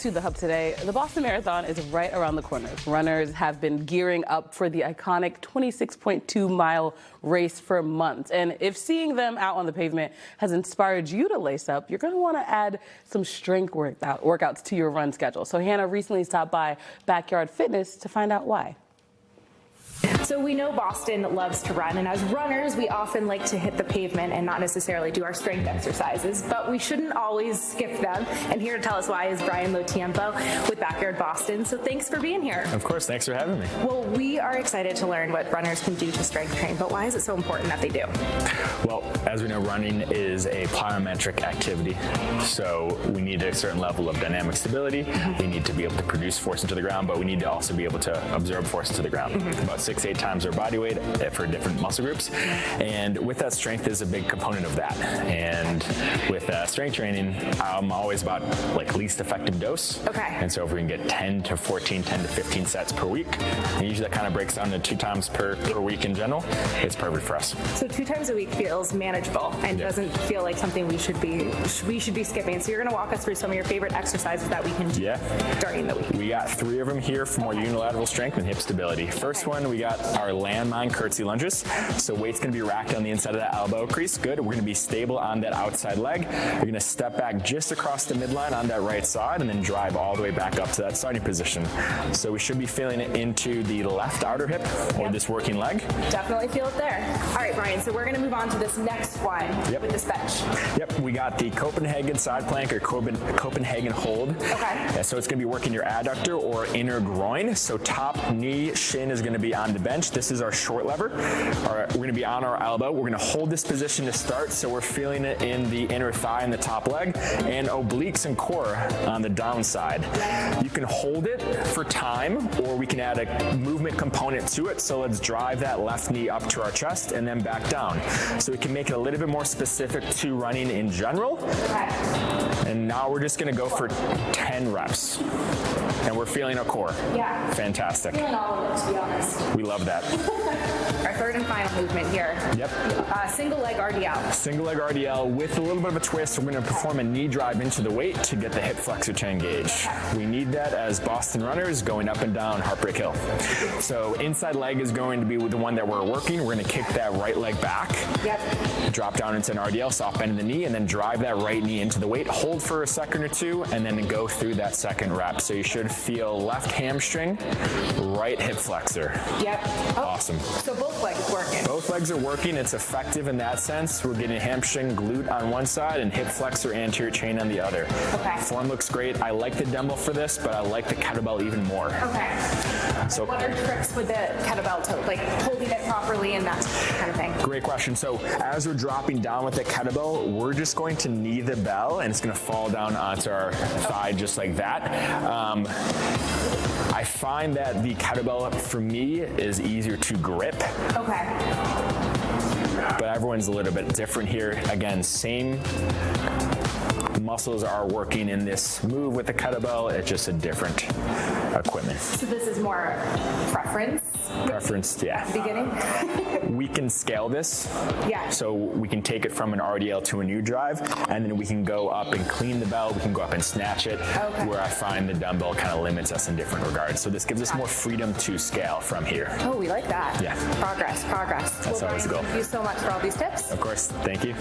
to the Hub today. The Boston Marathon is right around the corner. Runners have been gearing up for the iconic 26.2-mile race for months. And if seeing them out on the pavement has inspired you to lace up, you're going to want to add some strength workouts to your run schedule. So Hannah recently stopped by Backyahd Fitness to find out why. So we know Boston loves to run, and as runners, we often like to hit the pavement and not necessarily do our strength exercises, but we shouldn't always skip them. And here to tell us why is Brian Lotempio with Backyahd Boston. So thanks for being here. Of course, thanks for having me. Well, we are excited to learn what runners can do to strength train, but why is it so important that they do? Well, as we know, running is a plyometric activity, so we need a certain level of dynamic stability. We need to be able to produce force into the ground, but we need to also be able to absorb force into the ground. About 6 to 8 times our body weight for different muscle groups, and with that, strength is a big component of that. And with strength training, I'm always about like least effective dose. Okay. And so if we can get 10 to 15 sets per week, and usually that kind of breaks down to 2 times per week in general, it's perfect for us. So 2 times a week feels manageable and doesn't feel like something we should be skipping. So you're going to walk us through some of your favorite exercises that we can do during the week. We got 3 of them here for more unilateral strength and hip stability. First one, we got our landmine curtsy lunges. So weight's going to be racked on the inside of that elbow crease. Good. We're going to be stable on that outside leg. You're going to step back just across the midline on that right side and then drive all the way back up to that starting position. So we should be feeling it into the left outer hip or this working leg. Definitely feel it there. All right, Brian, so we're going to move on to this next one with this bench. Yep, we got the Copenhagen side plank or Copenhagen hold. Okay. So it's going to be working your adductor or inner groin. So top knee, shin is going to be on the bench. This is our short lever. We're going to be on our elbow. We're going to hold this position to start, so we're feeling it in the inner thigh and the top leg, and obliques and core on the downside. You can hold it for time, or we can add a movement component to it. So let's drive that left knee up to our chest and then back down. So we can make it a little bit more specific to running in general. And now we're just going to go for 10 reps. And we're feeling our core. Yeah. Fantastic. Feeling all of it, to be honest. We love that. Our third and final movement here. Yep. Single leg RDL. Single leg RDL with a little bit of a twist. We're going to perform a knee drive into the weight to get the hip flexor to engage. We need that as Boston runners going up and down Heartbreak Hill. So inside leg is going to be the one that we're working. We're going to kick that right leg back. Yep. Drop down into an RDL, soft bend in the knee, and then drive that right knee into the weight. Hold for a second or two, and then go through that second rep. So you should feel left hamstring, right hip flexor. Yep. Oh, awesome. So both legs working. Both legs are working. It's effective in that sense. We're getting hamstring glute on one side and hip flexor anterior chain on the other. Okay. Form looks great. I like the dumbbell for this, but I like the kettlebell even more. Okay. So what are tricks with the kettlebell to like holding it properly and that kind of thing? Great question. So as we're dropping down with the kettlebell, we're just going to knee the bell and it's going to fall down onto our thigh just like that. I find that the kettlebell for me is easier to grip. Okay. But everyone's a little bit different here. Again, same muscles are working in this move with the kettlebell. It's just a different equipment. So this is more preference? Preference, yeah. Beginning? We can scale this. Yeah. So we can take it from an RDL to a new drive, and then we can go up and clean the bell. We can go up and snatch it, where I find the dumbbell kind of limits us in different regards. So this gives us more freedom to scale from here. Oh, we like that. Yeah. Progress, progress. That's always the goal. Thank you so much for all these tips. Of course. Thank you.